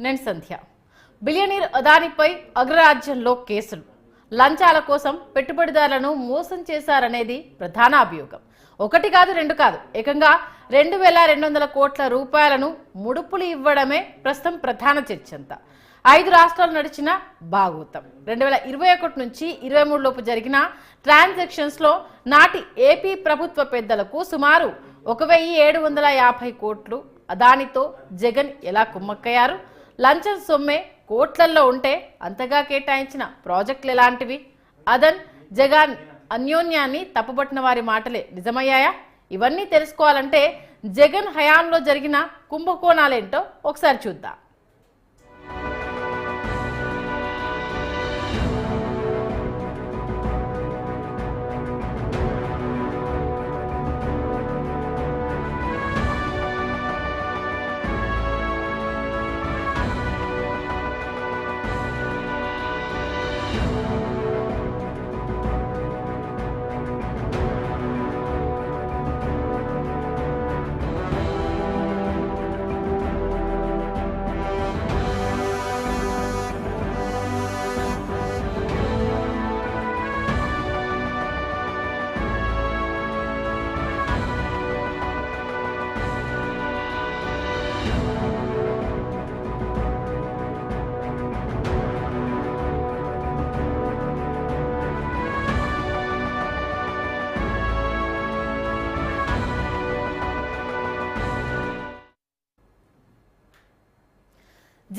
నేను సంధ్య. బిలియనీర్ అదానిపై అగ్రరాజ్యంలో కేసులు, లంచాల కోసం పెట్టుబడిదారులను మోసం చేశారనేది ప్రధాన అభియోగం. ఒకటి కాదు, రెండు కాదు, ఏకంగా 2200 కోట్ల రూపాయలను ముడుపులు ఇవ్వడమే ప్రస్తుతం ప్రధాన చర్చంతా. 5 రాష్ట్రాలు నడిచిన భాగవతం. 2021 నుంచి 23 లోపు జరిగిన ట్రాన్సాక్షన్స్ లో నాటి ఏపీ ప్రభుత్వ పెద్దలకు సుమారు 1750 కోట్లు అదానితో జగన్ ఎలా కుమ్మక్కయ్యారు? లంచం సొమ్మే కోట్లల్లో ఉంటే అంతగా కేటాయించిన ప్రాజెక్టులు ఎలాంటివి? అదన్ జగన్ అన్యోన్యాన్ని తప్పుపట్టిన వారి మాటలే నిజమయ్యాయా? ఇవన్నీ తెలుసుకోవాలంటే జగన్ హయాంలో జరిగిన కుంభకోణాలేంటో ఒకసారి చూద్దాం.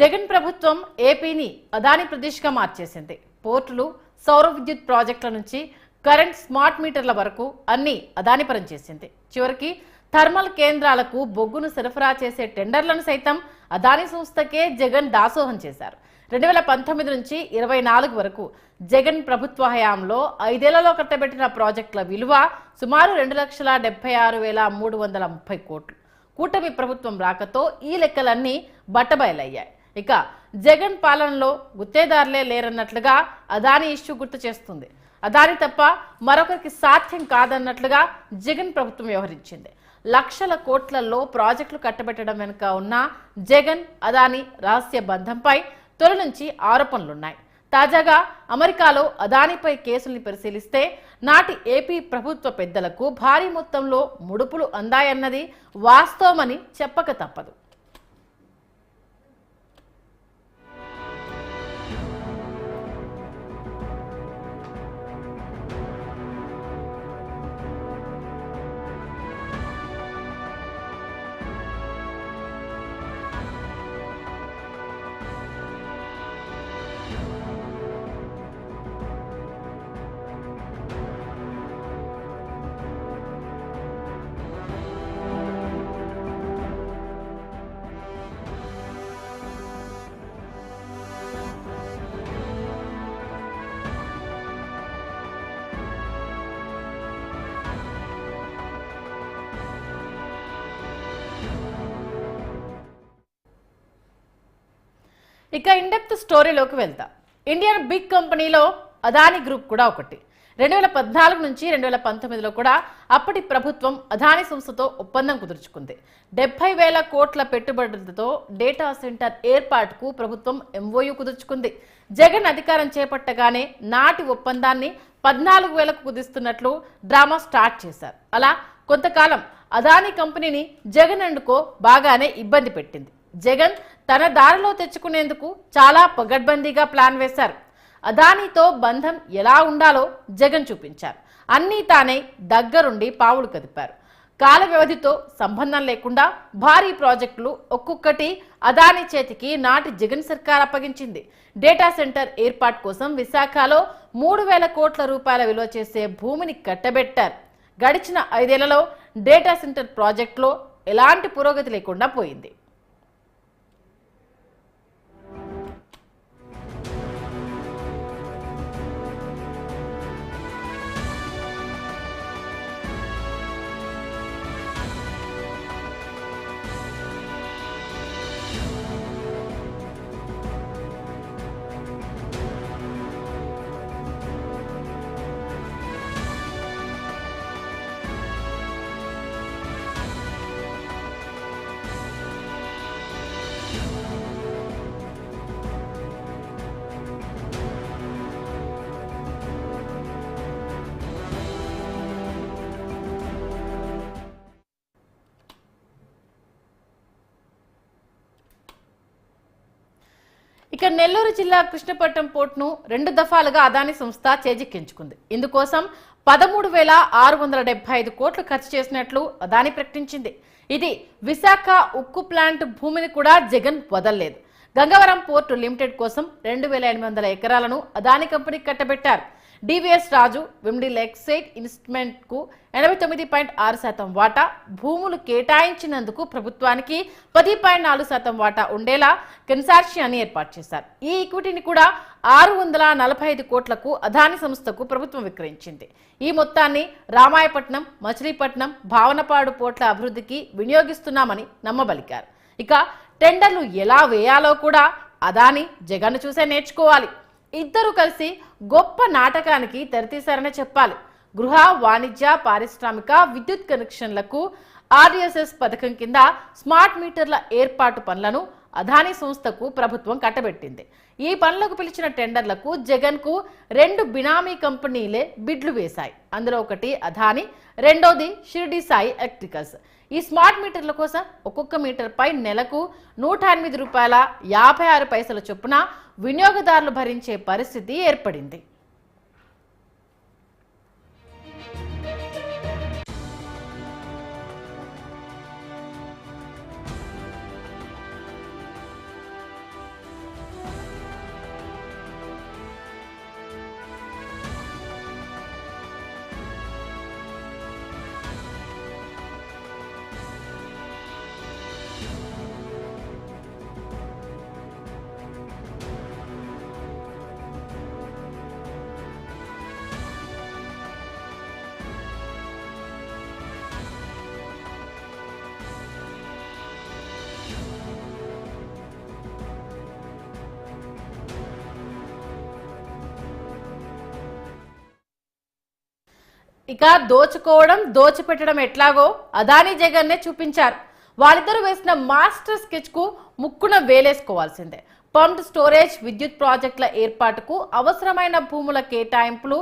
జగన్ ప్రభుత్వం ఏపీని అదాని ప్రదేశ్గా మార్చేసింది. పోర్టులు, సౌర విద్యుత్ ప్రాజెక్టుల నుంచి కరెంట్, స్మార్ట్ మీటర్ల వరకు అన్ని అదాని పరం చేసింది. చివరికి థర్మల్ కేంద్రాలకు బొగ్గును సరఫరా చేసే టెండర్లను సైతం అదాని సంస్థకే జగన్ దాసోహం చేశారు. 2019 నుంచి 24 వరకు జగన్ ప్రభుత్వ హయాంలో 5 ఏళ్లలో కట్టబెట్టిన ప్రాజెక్టుల విలువ సుమారు 2,76,330 కోట్లు. కూటమి ప్రభుత్వం రాకతో ఈ లెక్కలన్నీ బట్టబయలయ్యాయి. ఇక జగన్ పాలనలో గుత్తేదారులే లేరన్నట్లుగా అదాని ఇష్యూ గుర్తు చేస్తుంది. అదాని తప్ప మరొకరికి సాధ్యం కాదన్నట్లుగా జగన్ ప్రభుత్వం వ్యవహరించింది. లక్షల కోట్లలో ప్రాజెక్టులు కట్టబెట్టడం వెనుక ఉన్న జగన్ అదాని రహస్య బంధంపై తొలి నుంచి ఆరోపణలున్నాయి. తాజాగా అమెరికాలో అదానిపై కేసుల్ని పరిశీలిస్తే నాటి ఏపీ ప్రభుత్వ పెద్దలకు భారీ మొత్తంలో ముడుపులు అందాయన్నది వాస్తవమని చెప్పక తప్పదు. ఇక ఇన్డెప్త్ స్టోరీలోకి వెళ్తా. ఇండియన్ బిగ్ కంపెనీలో అదాని గ్రూప్ కూడా ఒకటి. 2014 నుంచి 2019లో కూడా అప్పటి ప్రభుత్వం అదాని సంస్థతో ఒప్పందం కుదుర్చుకుంది. 70,000 కోట్ల పెట్టుబడులతో డేటా సెంటర్ ఏర్పాటుకు ప్రభుత్వం ఎంఓయూ కుదుర్చుకుంది. జగన్ అధికారం చేపట్టగానే నాటి ఒప్పందాన్ని 14,000కు కుదిస్తున్నట్లు డ్రామా స్టార్ట్ చేశారు. అలా కొంతకాలం అదాని కంపెనీని జగన్ అండుకో బాగానే ఇబ్బంది పెట్టింది. జగన్ తన దారిలో తెచ్చుకునేందుకు చాలా పగడ్బందీగా ప్లాన్ వేశారు. అదానితో బంధం ఎలా ఉండాలో జగన్ చూపించారు. అన్నీ తానే దగ్గరుండి పావులు కదిపారు. కాల వ్యవధితో సంబంధం లేకుండా భారీ ప్రాజెక్టులు ఒక్కొక్కటి అదాని చేతికి నాటి జగన్ సర్కార్ అప్పగించింది. డేటా సెంటర్ ఏర్పాటు కోసం విశాఖలో 3,000 కోట్ల రూపాయల విలువ చేసే భూమిని కట్టబెట్టారు. గడిచిన 5 ఏళ్లలో డేటా సెంటర్ ప్రాజెక్టులో ఎలాంటి పురోగతి లేకుండా పోయింది. ఇక నెల్లూరు జిల్లా కృష్ణపట్నం పోర్టును 2 దఫాలుగా అదానీ సంస్థ చేజిక్కించుకుంది. ఇందుకోసం 13,675 కోట్లు ఖర్చు చేసినట్లు అదానీ ప్రకటించింది. ఇది విశాఖ ఉక్కు ప్లాంట్ భూమిని కూడా జగన్ వదలలేదు. గంగవరం పోర్టు లిమిటెడ్ కోసం 2,800 ఎకరాలను అదానీ కంపెనీకి కట్టబెట్టారు. డివిఎస్ రాజు విమ్డి లెక్సైట్ ఇన్వెస్ట్మెంట్ కు 89.6% వాటా, భూములు కేటాయించినందుకు ప్రభుత్వానికి 10.4% వాటా ఉండేలా కన్సార్షియాన్ని ఏర్పాటు చేశారు. ఈ ఈక్విటీని కూడా 645 కోట్లకు అదానీ సంస్థకు ప్రభుత్వం విక్రయించింది. ఈ మొత్తాన్ని రామాయపట్నం, మచిలీపట్నం, భావనపాడు పోర్ట్ల అభివృద్ధికి వినియోగిస్తున్నామని నమ్మబలికారు. ఇక టెండర్లు ఎలా వేయాలో కూడా అదానీ జగన్ చూసే నేర్చుకోవాలి. ఇద్దరు కలిసి గొప్ప నాటకానికి తెరతీశారనే చెప్పాలి. గృహ, వాణిజ్య, పారిశ్రామిక విద్యుత్ కనెక్షన్లకు ఆర్డిఎస్ఎస్ పథకం కింద స్మార్ట్ మీటర్ల ఏర్పాటు పనులను అదానీ సంస్థకు ప్రభుత్వం కట్టబెట్టింది. ఈ పనులకు పిలిచిన టెండర్లకు జగన్ కు 2 బినామీ కంపెనీలే బిడ్లు వేశాయి. అందులో ఒకటి అదానీ, రెండోది షిర్డీ సాయి ఎలక్ట్రికల్స్. ఈ స్మార్ట్ మీటర్ల కోసం ఒక్కొక్క మీటర్ పై నెలకు ₹108.56 చొప్పున వినియోగదారులు భరించే పరిస్థితి ఏర్పడింది. ఇక దోచుకోవడం, దోచిపెట్టడం ఎట్లాగో అదానీ జగన్నే చూపించారు. వాళ్ళిద్దరూ వేసిన మాస్టర్ స్కెచ్ కు ముక్కున వేలేసుకోవాల్సిందే. పంప్డ్ స్టోరేజ్ విద్యుత్ ప్రాజెక్టుల ఏర్పాటుకు అవసరమైన భూముల కేటాయింపులు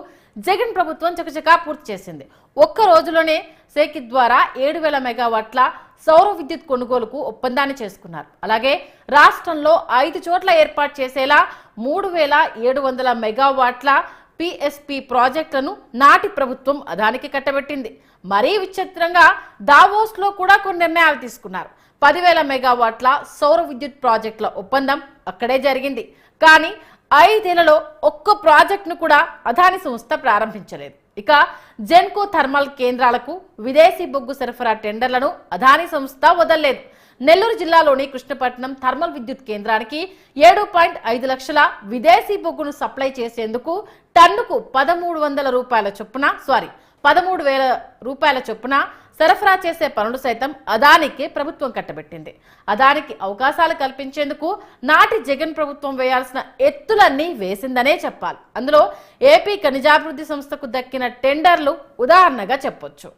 జగన్ ప్రభుత్వం చకచకా పూర్తి చేసింది. ఒక్క రోజులోనే సేకి ద్వారా 7,000 మెగావాట్ల సౌర విద్యుత్ కొనుగోలుకు ఒప్పందాన్ని చేసుకున్నారు. అలాగే రాష్ట్రంలో 5 చోట్ల ఏర్పాటు చేసేలా 3,700 మెగావాట్ల పిఎస్పి ప్రాజెక్టులను నాటి ప్రభుత్వం అదానికి కట్టబెట్టింది. మరీ విచిత్రంగా దావోస్ లో కూడా కొన్ని నిర్ణయాలు తీసుకున్నారు. 10,000 మెగావాట్ల సౌర విద్యుత్ ప్రాజెక్టుల ఒప్పందం అక్కడే జరిగింది. కానీ 5 ఏళ్లలో ఒక్క ప్రాజెక్టును కూడా అదానీ సంస్థ ప్రారంభించలేదు. ఇక జెన్కో థర్మల్ కేంద్రాలకు విదేశీ బొగ్గు సరఫరా టెండర్లను అదానీ సంస్థ వదలలేదు. నెల్లూరు జిల్లాలోని కృష్ణపట్నం థర్మల్ విద్యుత్ కేంద్రానికి 7.5 లక్షల విదేశీ బొగ్గును సప్లై చేసేందుకు టన్నుకు 13,000 రూపాయల చొప్పున సరఫరా చేసే పనులు సైతం అదానికి ప్రభుత్వం కట్టబెట్టింది. అదానికి అవకాశాలు కల్పించేందుకు నాటి జగన్ ప్రభుత్వం వేయాల్సిన ఎత్తులన్నీ వేసిందనే చెప్పాలి. అందులో ఏపీ ఖనిజాభివృద్ధి సంస్థకు దక్కిన టెండర్లు ఉదాహరణగా చెప్పొచ్చు.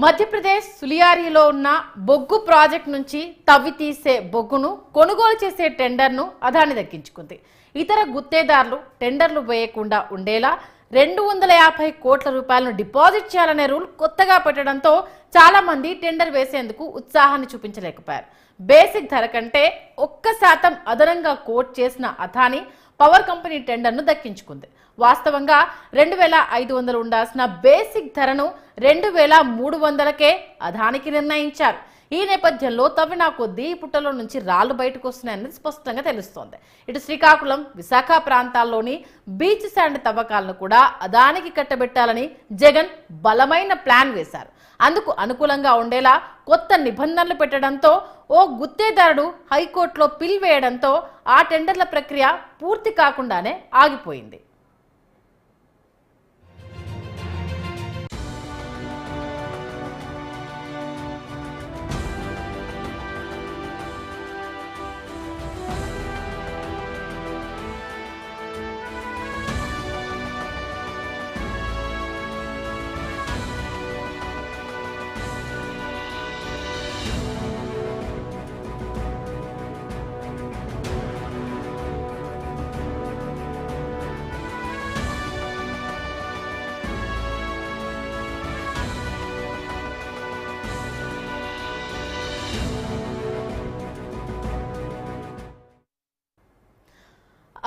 మధ్యప్రదేశ్ సులియారిలో ఉన్న బొగ్గు ప్రాజెక్ట్ నుంచి తవ్వి తీసే బొగ్గును కొనుగోలు చేసే టెండర్ను అదానీ దక్కించుకుంది. ఇతర గుత్తేదారులు టెండర్లు వేయకుండా ఉండేలా 250 కోట్ల రూపాయలను డిపాజిట్ చేయాలనే రూల్ కొత్తగా పెట్టడంతో చాలా మంది టెండర్ వేసేందుకు ఉత్సాహాన్ని చూపించలేకపోయారు. బేసిక్ ధర కంటే 1% అదనంగా కోట్ చేసిన అదానీ పవర్ కంపెనీ టెండర్ను దక్కించుకుంది. వాస్తవంగా 2,500 ఉండాల్సిన బేసిక్ ధరను 2,300కే అదానికి నిర్ణయించారు. ఈ నేపథ్యంలో తవ్విన కొద్దీ పుట్టలో నుంచి రాళ్లు బయటకు వస్తున్నాయన్నది స్పష్టంగా తెలుస్తోంది. ఇటు శ్రీకాకుళం, విశాఖ ప్రాంతాల్లోని బీచ్ శాండ్ తవ్వకాలను కూడా అదానికి కట్టబెట్టాలని జగన్ బలమైన ప్లాన్ వేశారు. అందుకు అనుకూలంగా ఉండేలా కొత్త నిబంధనలు పెట్టడంతో ఓ గుత్తేదారుడు హైకోర్టులో పిల్ వేయడంతో ఆ టెండర్ల ప్రక్రియ పూర్తి కాకుండానే ఆగిపోయింది.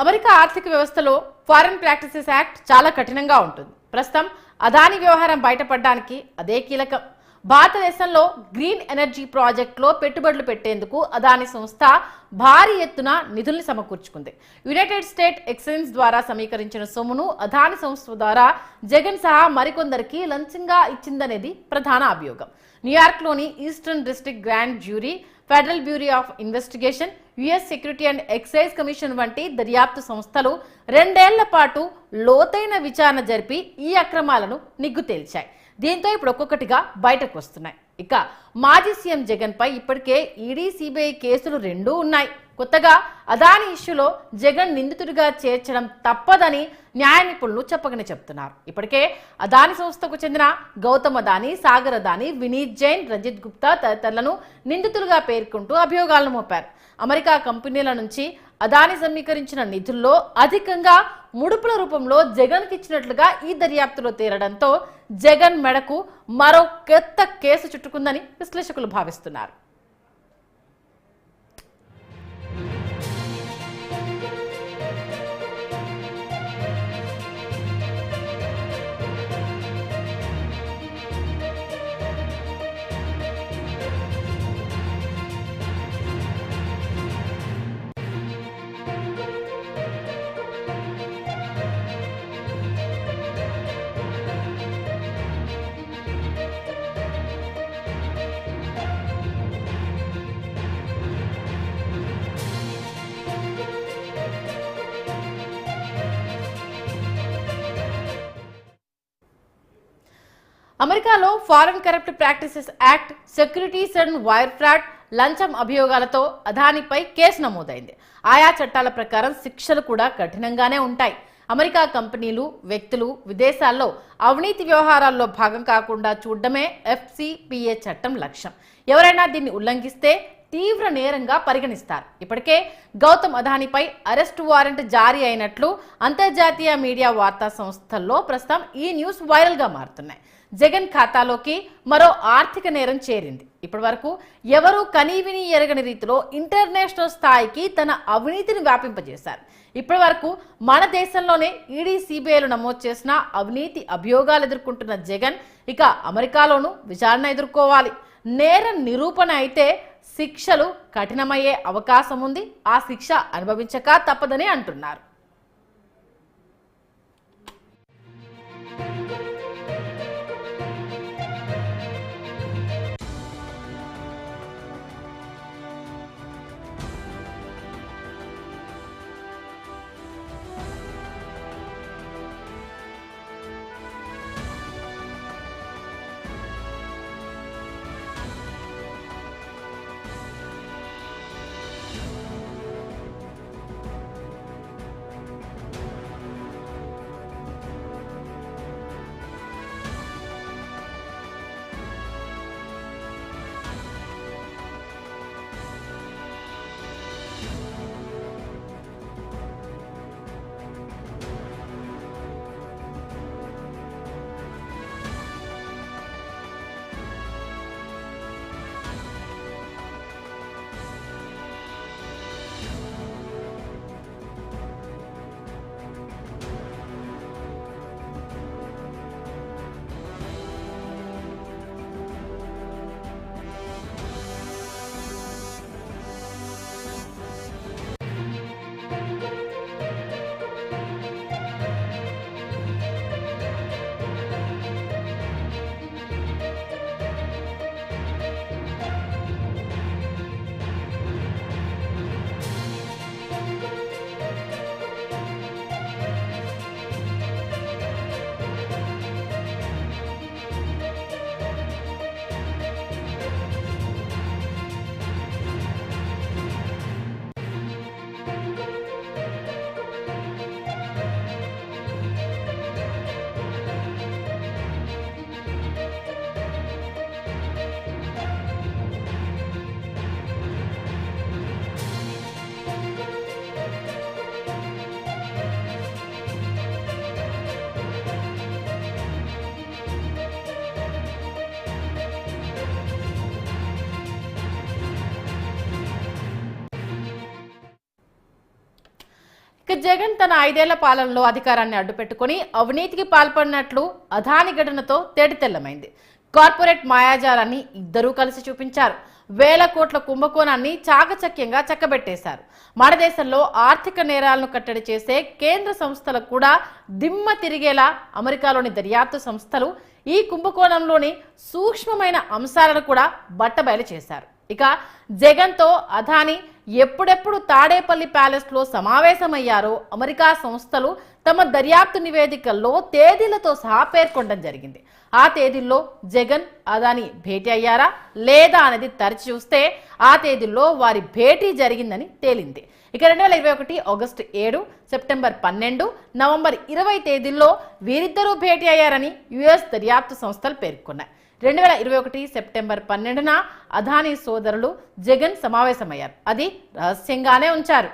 అమెరికా ఆర్థిక వ్యవస్థలో ఫారెన్ ప్రాక్టీసెస్ యాక్ట్ చాలా కఠినంగా ఉంటుంది. ప్రస్తుతం అదాని వ్యవహారం బయటపడడానికి అదే కీలకం. భారతదేశంలో గ్రీన్ ఎనర్జీ ప్రాజెక్టులో పెట్టుబడులు పెట్టేందుకు అదాని సంస్థ భారీ ఎత్తున నిధుల్ని సమకూర్చుకుంది. యునైటెడ్ స్టేట్ ఎక్స్చేంజ్ ద్వారా సమీకరించిన సొమ్మును అదాని సంస్థ ద్వారా జగన్ సహా మరికొందరికి లంచంగా ఇచ్చిందనేది ప్రధాన అభియోగం. న్యూయార్క్లోని Eastern District Grand Jury, Federal Bureau of Investigation, US Security and Excise Commission వంటి దర్యాప్తు సంస్థలు 2 ఏళ్ల పాటు లోతైన విచారణ జరిపి ఈ అక్రమాలను నిగ్గు తేల్చాయి. దీంతో ఇప్పుడు ఒక్కొక్కటిగా బయటకు వస్తున్నాయి. ఇక మాజీ సీఎం జగన్ పై ఇప్పటికే ఈడీ, సిబిఐ కేసులు 2 ఉన్నాయి. కొత్తగా అదాని ఇష్యూలో జగన్ నిందితుడిగా చేర్చడం తప్పదని న్యాయ నిపుణులు చెప్పకనే చెప్తున్నారు. ఇప్పటికే అదాని సంస్థకు చెందిన గౌతమ్ అదాని, సాగర్ అదాని, వినీత్ జైన్, రంజిత్ గుప్తా తదితరులను నిందితులుగా పేర్కొంటూ అభియోగాలను మోపారు. అమెరికా కంపెనీల నుంచి అదాని సమీకరించిన నిధుల్లో అధికంగా ముడుపుల రూపంలో జగన్కి ఇచ్చినట్లుగా ఈ దర్యాప్తులో తేలడంతో జగన్ మెడకు మరో కొత్త కేసు చుట్టుకుందని విశ్లేషకులు భావిస్తున్నారు. అమెరికాలో foreign corrupt practices act, securities and wire fraud, లంచం అభియోగాలతో అదానిపై కేసు నమోదైంది. ఆయా చట్టాల ప్రకారం శిక్షలు కూడా కఠినంగానే ఉంటాయి. అమెరికా కంపెనీలు, వ్యక్తులు విదేశాల్లో అవినీతి వ్యవహారాల్లో భాగం కాకుండా చూడడమే ఎఫ్సిపిఏ చట్టం లక్ష్యం. ఎవరైనా దీన్ని ఉల్లంఘిస్తే తీవ్ర నేరంగా పరిగణిస్తారు. ఇప్పటికే గౌతమ్ అదానిపై అరెస్టు వారెంట్ జారీ అయినట్లు అంతర్జాతీయ మీడియా వార్తా సంస్థల్లో ప్రస్తుతం ఈ న్యూస్ వైరల్గా మారుతున్నాయి. జగన్ ఖాతాలోకి మరో ఆర్థిక నేరం చేరింది. ఇప్పటి వరకు ఎవరూ కనీవిని ఎరగని రీతిలో ఇంటర్నేషనల్ స్థాయికి తన అవినీతిని వ్యాపింపజేశారు. ఇప్పటి వరకు మన దేశంలోనే ఈడీ, సిబిఐలు నమోదు చేసిన అవినీతి అభియోగాలు ఎదుర్కొంటున్న జగన్ ఇక అమెరికాలోనూ విచారణ ఎదుర్కోవాలి. నేరం నిరూపణ అయితే శిక్షలు కఠినమయ్యే అవకాశం ఉంది. ఆ శిక్ష అనుభవించక తప్పదని అంటున్నారు. ఇక జగన్ తన 5 ఏళ్ల పాలనలో అధికారాన్ని అడ్డుపెట్టుకుని అవినీతికి పాల్పడినట్లు అదాని ఘటనతో తేటతెల్లమైంది. కార్పొరేట్ మాయాజాలాన్ని ఇద్దరూ కలిసి చూపించారు. వేల కోట్ల కుంభకోణాన్ని చాకచక్యంగా చక్కబెట్టేశారు. మన దేశంలో ఆర్థిక నేరాలను కట్టడి చేసే కేంద్ర సంస్థలకు కూడా దిమ్మ తిరిగేలా అమెరికాలోని దర్యాప్తు సంస్థలు ఈ కుంభకోణంలోని సూక్ష్మమైన అంశాలను కూడా బట్టబయలు చేశారు. ఇక జగన్తో అదాని ఎప్పుడెప్పుడు తాడేపల్లి ప్యాలెస్లో సమావేశమయ్యారో అమెరికా సంస్థలు తమ దర్యాప్తు నివేదికల్లో తేదీలతో సహా పేర్కొనడం జరిగింది. ఆ తేదీల్లో జగన్ అదాని భేటీ అయ్యారా లేదా అనేది తరచి చూస్తే ఆ తేదీల్లో వారి భేటీ జరిగిందని తేలింది. ఇక 2021 ఆగస్టు 7, సెప్టెంబర్ 12, నవంబర్ 20 తేదీల్లో వీరిద్దరూ భేటీ అయ్యారని యుఎస్ దర్యాప్తు సంస్థలు పేర్కొన్నాయి. 2021 సెప్టెంబర్ 12న అదానీ సోదరులు జగన్ సమావేశమయ్యారు. అది రహస్యంగానే ఉంచారు.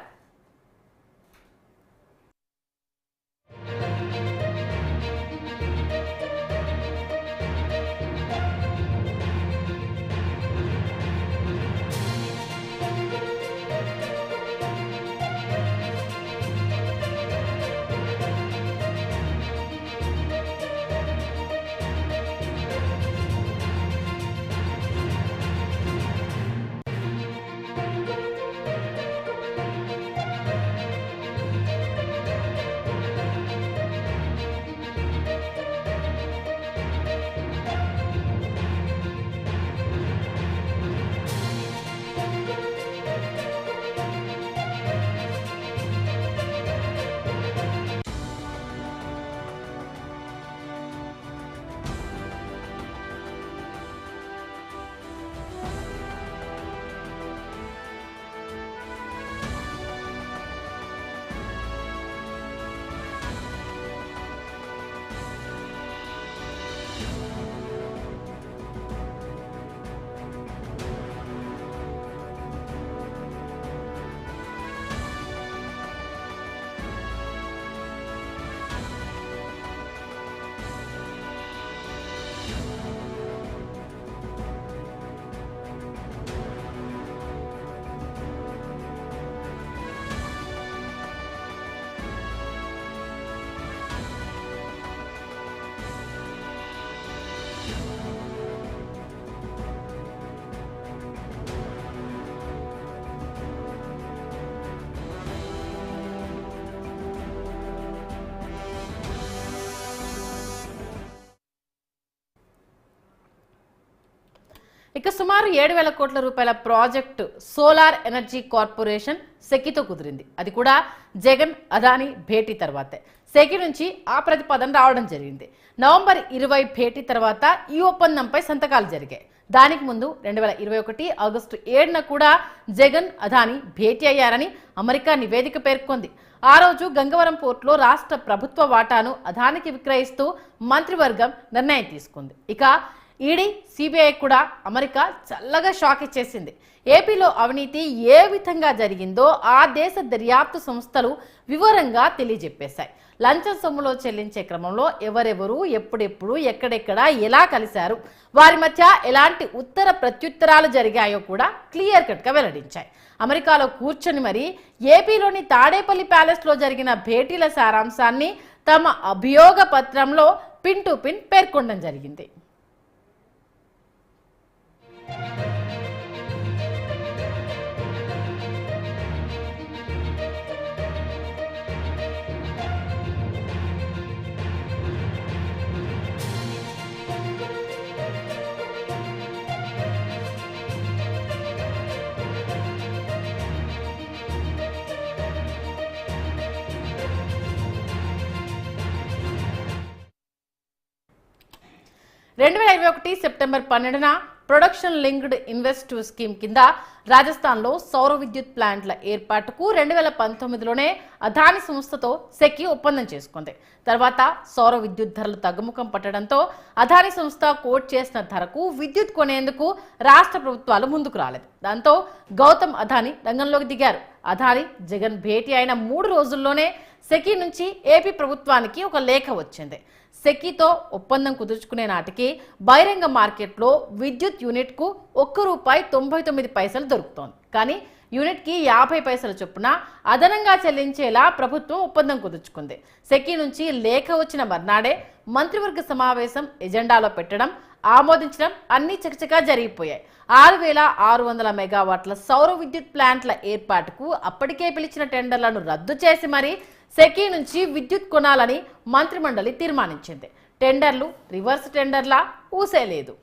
ఇక సుమారు 7,000 కోట్ల రూపాయల ప్రాజెక్టు సోలార్ ఎనర్జీ కార్పొరేషన్ సెకితో కుదిరింది. అది కూడా జగన్ అదాని భేటీ తర్వాతే. సెకి నుంచి ఆ ప్రతిపాదన రావడం జరిగింది. నవంబర్ 20 భేటీ తర్వాత ఈ ఒప్పందంపై సంతకాలు జరిగాయి. దానికి ముందు 2021 ఆగస్టు 7న కూడా జగన్ అదాని భేటీ అయ్యారని అమెరికా నివేదిక పేర్కొంది. ఆ రోజు గంగవరం పోర్టులో రాష్ట్ర ప్రభుత్వ వాటాను అదానికి విక్రయిస్తూ మంత్రివర్గం నిర్ణయం తీసుకుంది. ఇక ఈడీ, సిబిఐ కూడా అమెరికా చల్లగా షాక్ ఇచ్చేసింది. ఏపీలో అవినీతి ఏ విధంగా జరిగిందో ఆ దేశ దర్యాప్తు సంస్థలు వివరంగా తెలియజెప్పేశాయి. లంచం సొమ్ములో చెల్లించే క్రమంలో ఎవరెవరు ఎప్పుడెప్పుడు ఎక్కడెక్కడ ఎలా కలిశారు, వారి మధ్య ఎలాంటి ఉత్తర ప్రత్యుత్తరాలు జరిగాయో కూడా క్లియర్ కట్గా వెల్లడించాయి. అమెరికాలో కూర్చొని మరి ఏపీలోని తాడేపల్లి ప్యాలెస్లో జరిగిన భేటీల సారాంశాన్ని తమ అభియోగ పత్రంలో పిన్ టు పిన్ పేర్కొనడం జరిగింది. సెప్టెంబర్ 12న ప్రొడక్షన్ లింక్డ్ ఇన్వెస్ట్ స్కీమ్ కింద రాజస్థాన్లో సౌర విద్యుత్ ప్లాంట్ల ఏర్పాటుకు 2019లోనే అదాని సంస్థతో సెకి ఒప్పందం చేసుకుంది. తర్వాత సౌర విద్యుత్ ధరలు తగ్గుముఖం పట్టడంతో అదాని సంస్థ కోట్ చేసిన ధరకు విద్యుత్ కొనేందుకు రాష్ట్ర ప్రభుత్వాలు ముందుకు రాలేదు. దాంతో గౌతమ్ అదాని రంగంలోకి దిగారు. అదాని జగన్ భేటీ అయిన 3 రోజుల్లోనే సెకి నుంచి ఏపీ ప్రభుత్వానికి ఒక లేఖ వచ్చింది. సెకితో ఒప్పందం కుదుర్చుకునే నాటికి బహిరంగ మార్కెట్లో విద్యుత్ యూనిట్కు ₹1.99 దొరుకుతోంది. కానీ యూనిట్కి 50 పైసల చొప్పున అదనంగా చెల్లించేలా ప్రభుత్వం ఒప్పందం కుదుర్చుకుంది. సెకీ నుంచి లేఖ వచ్చిన మర్నాడే మంత్రివర్గ సమావేశం ఎజెండాలో పెట్టడం, ఆమోదించడం అన్ని చకచకా జరిగిపోయాయి. 6,600 మెగావాట్ల సౌర విద్యుత్ ప్లాంట్ల ఏర్పాటుకు అప్పటికే పిలిచిన టెండర్లను రద్దు చేసి మరీ సెకీ నుంచి విద్యుత్ కొనాలని మంత్రిమండలి తీర్మానించింది. టెండర్లు రివర్స్ టెండర్లా ఊసేలేదు.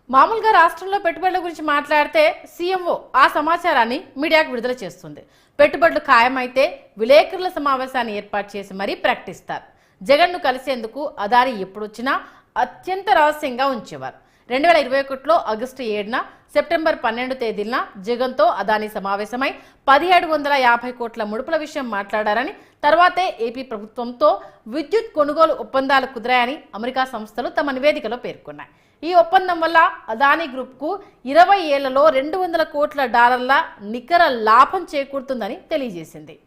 మామూలుగా రాష్ట్రంలో పెట్టుబడుల గురించి మాట్లాడితే సీఎంఓ ఆ సమాచారాన్ని మీడియాకు విడుదల చేస్తుంది. పెట్టుబడులు ఖాయమైతే విలేకరుల సమావేశాన్ని ఏర్పాటు చేసి మరీ ప్రకటిస్తారు. జగన్ను కలిసేందుకు అదాని ఎప్పుడొచ్చినా అత్యంత రహస్యంగా ఉంచేవారు. 2021లో ఆగస్టు 7న, సెప్టెంబర్ 12 తేదీన జగన్తో అదాని సమావేశమై 1750 కోట్ల ముడుపుల విషయం మాట్లాడారని, తర్వాతే ఏపీ ప్రభుత్వంతో విద్యుత్ కొనుగోలు ఒప్పందాలు కుదిరాయని అమెరికా సంస్థలు తమ నివేదికలో పేర్కొన్నాయి. ఈ ఒప్పందం వల్ల అదానీ గ్రూప్కు 20 ఏళ్లలో $200 కోట్ల నికర లాభం చేకూరుతుందని తెలియజేసింది.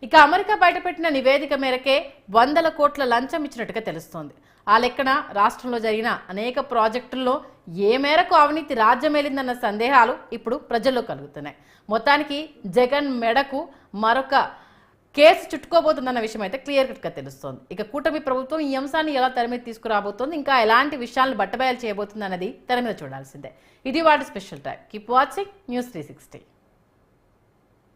ఇక అమెరికా బయటపెట్టిన నివేదిక మేరకే 100 కోట్ల లంచం ఇచ్చినట్టుగా తెలుస్తోంది. ఆ లెక్కన రాష్ట్రంలో జరిగిన అనేక ప్రాజెక్టుల్లో ఏ మేరకు అవినీతి రాజ్యమేలిందన్న సందేహాలు ఇప్పుడు ప్రజల్లో కలుగుతున్నాయి. మొత్తానికి జగన్ మెడకు మరొక కేసు చుట్టుకోబోతుందన్న విషయం అయితే క్లియర్ కట్గా తెలుస్తోంది. ఇక కూటమి ప్రభుత్వం ఈ అంశాన్ని ఎలా తెర మీద తీసుకురాబోతోంది, ఇంకా ఎలాంటి విషయాలను బట్టబయలు చేయబోతుంది అన్నది తెర మీద చూడాల్సిందే. ఇది వాటి special time. Keep watching News 360.